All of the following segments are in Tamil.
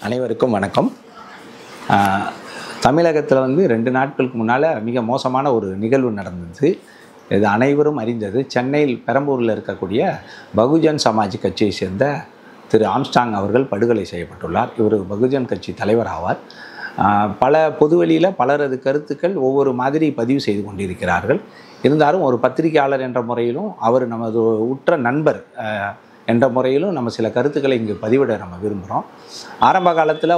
அனைவருக்கும் வணக்கம். தமிழகத்தில் வந்து 2 நாட்களுக்கு முன்னால் மிக மோசமான ஒரு நிகழ்வு நடந்தது. இது அனைவரும் அறிந்தது. சென்னையில் பெரம்பூரில் இருக்கக்கூடிய பகுஜன் சமாஜ் கட்சியை சேர்ந்த திரு ஆம்ஸ்டாங் அவர்கள் படுகொலை செய்யப்பட்டுள்ளார். இவர் பகுஜன் கட்சி தலைவர் ஆவார். பல பொதுவெளியில் பலரது கருத்துக்கள் ஒவ்வொரு மாதிரி பதிவு செய்து கொண்டிருக்கிறார்கள். இருந்தாலும் ஒரு பத்திரிகையாளர் என்ற முறையிலும் அவர் நமது உற்ற நண்பர் என்ற முறையிலும் நம்ம சில கருத்துக்களை இங்கு பதிவிட நம்ம விரும்புகிறோம். ஆரம்ப காலத்தில்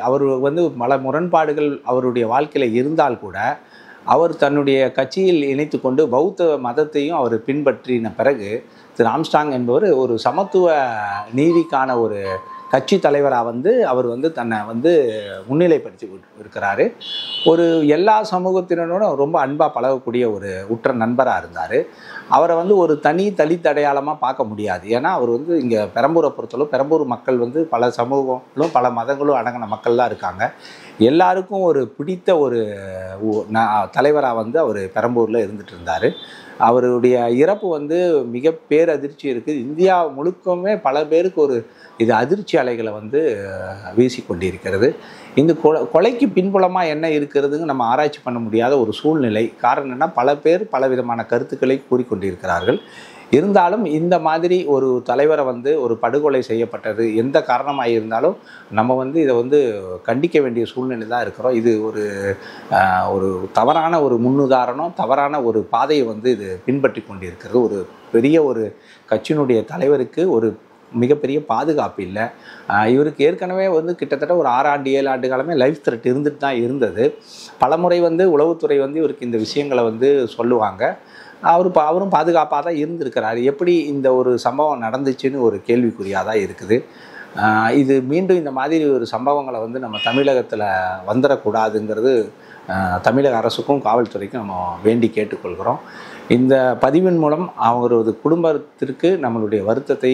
அவர் வந்து பல முரண்பாடுகள் அவருடைய வாழ்க்கையில் இருந்தால் கூட அவர் தன்னுடைய கட்சியில் இணைத்து கொண்டு பௌத்த மதத்தையும் அவர் பின்பற்றின பிறகு திரு ஆம்ஸ்டாங் என்பவர் ஒரு சமத்துவ நீதிக்கான ஒரு கட்சி தலைவராக அவர் தன்னை முன்னிலைப்படுத்தி இருக்கிறாரு. ஒரு எல்லா சமூகத்தினரோடும் ரொம்ப அன்பாக பழகக்கூடிய ஒரு உற்ற நண்பராக இருந்தார். அவரை ஒரு தனி தலித் அடையாளமாக பார்க்க முடியாது. ஏன்னா அவர் இங்கே பெரம்பூரை பொறுத்தளவு பெரம்பூர் மக்கள் பல சமூகங்களும் பல மதங்களும் அடங்கின மக்கள் தான் இருக்காங்க. எல்லாருக்கும் ஒரு பிடித்த ஒரு தலைவராக அவர் பெரம்பூரில் இருந்துட்டு இருந்தார். அவருடைய இறப்பு மிக பேரதிர்ச்சி இருக்குது. இந்தியா முழுக்கமே பல பேருக்கு இது அதிர்ச்சி அலைகளை வீசி கொண்டிருக்கிறது. இந்த கொலைக்கு பின்புலமாக என்ன இருக்கிறதுன்னு நம்ம ஆராய்ச்சி பண்ண முடியாத ஒரு சூழ்நிலை. காரணம் என்ன, பல பேர் பல விதமான கருத்துக்களை கூறிக்கொண்டிருக்கிறார்கள். இருந்தாலும் இந்த மாதிரி ஒரு தலைவரை ஒரு படுகொலை செய்யப்பட்டது எந்த காரணமாக இருந்தாலும் நம்ம இதை கண்டிக்க வேண்டிய சூழ்நிலை தான் இருக்கிறோம். இது ஒரு தவறான ஒரு முன்னுதாரணம், தவறான ஒரு பாதையை இது பின்பற்றி கொண்டிருக்கிறது. ஒரு பெரிய ஒரு கட்சியினுடைய தலைவருக்கு ஒரு மிகப்பெரிய பாதுகாப்பு இல்லை. இவருக்கு ஏற்கனவே கிட்டத்தட்ட ஒரு 6 ஆண்டு 7 ஆண்டு காலமே லைஃப் த்ரெட் இருந்துட்டு தான் இருந்தது. பலமுறை உளவுத்துறை இவருக்கு இந்த விஷயங்களை சொல்லுவாங்க. அவரும் பாதுகாப்பாக தான் இருந்திருக்கிறார். எப்படி இந்த ஒரு சம்பவம் நடந்துச்சுன்னு ஒரு கேள்விக்குறியாக தான் இருக்குது. இது மீண்டும் இந்த மாதிரி ஒரு சம்பவங்களை நம்ம தமிழகத்தில் வந்துடக்கூடாதுங்கிறது தமிழக அரசுக்கும் காவல்துறைக்கும் நம்ம வேண்டி கேட்டுக்கொள்கிறோம். இந்த பதிவின் மூலம் அவரது குடும்பத்திற்கு நம்மளுடைய வருத்தத்தை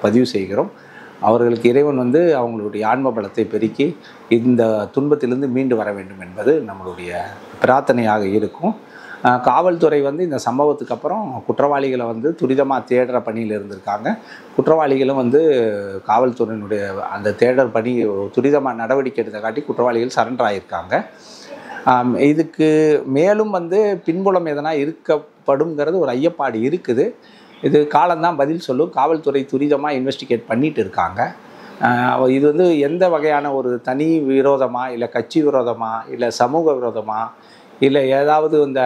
பதிவு செய்கிறோம். அவர்களுக்கு இறைவன் அவங்களுடைய ஆன்ம பலத்தை பெருக்கி இந்த துன்பத்திலிருந்து மீண்டு வர வேண்டும் என்பது நம்மளுடைய பிரார்த்தனையாக இருக்கும். காவல்துறை இந்த சம்பவத்துக்கு அப்புறம் குற்றவாளிகளை துரிதமாக தேடுற பணியில் இருந்திருக்காங்க. குற்றவாளிகளும் காவல்துறையினுடைய அந்த தேடல் பணி துரிதமாக நடவடிக்கை எடுத்த காட்டி குற்றவாளிகள் சரண்டர் ஆகியிருக்காங்க. இதுக்கு மேலும் பின்புலம் எதனா இருக்கப்படுங்கிறது ஒரு ஐயப்பாடு இருக்குது. இது காலம்தான் பதில் சொல்லும். காவல்துறை துரிதமாக இன்வெஸ்டிகேட் பண்ணிட்டு இருக்காங்க. இது எந்த வகையான ஒரு தனி விரோதமாக, இல்லை கட்சி விரோதமாக, இல்லை சமூக விரோதமாக, இல்லை ஏதாவது இந்த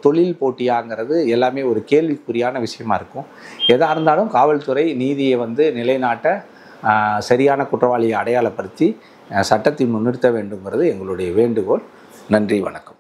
தொழில் போட்டியாங்கிறது எல்லாமே ஒரு கேள்விக்குறியான விஷயமா இருக்கும். எதாக இருந்தாலும் காவல்துறை நீதியை நிலைநாட்ட சரியான குற்றவாளியை அடையாளப்படுத்தி சட்டத்தை முன்னிறுத்த வேண்டுங்கிறது எங்களுடைய வேண்டுகோள். நன்றி, வணக்கம்.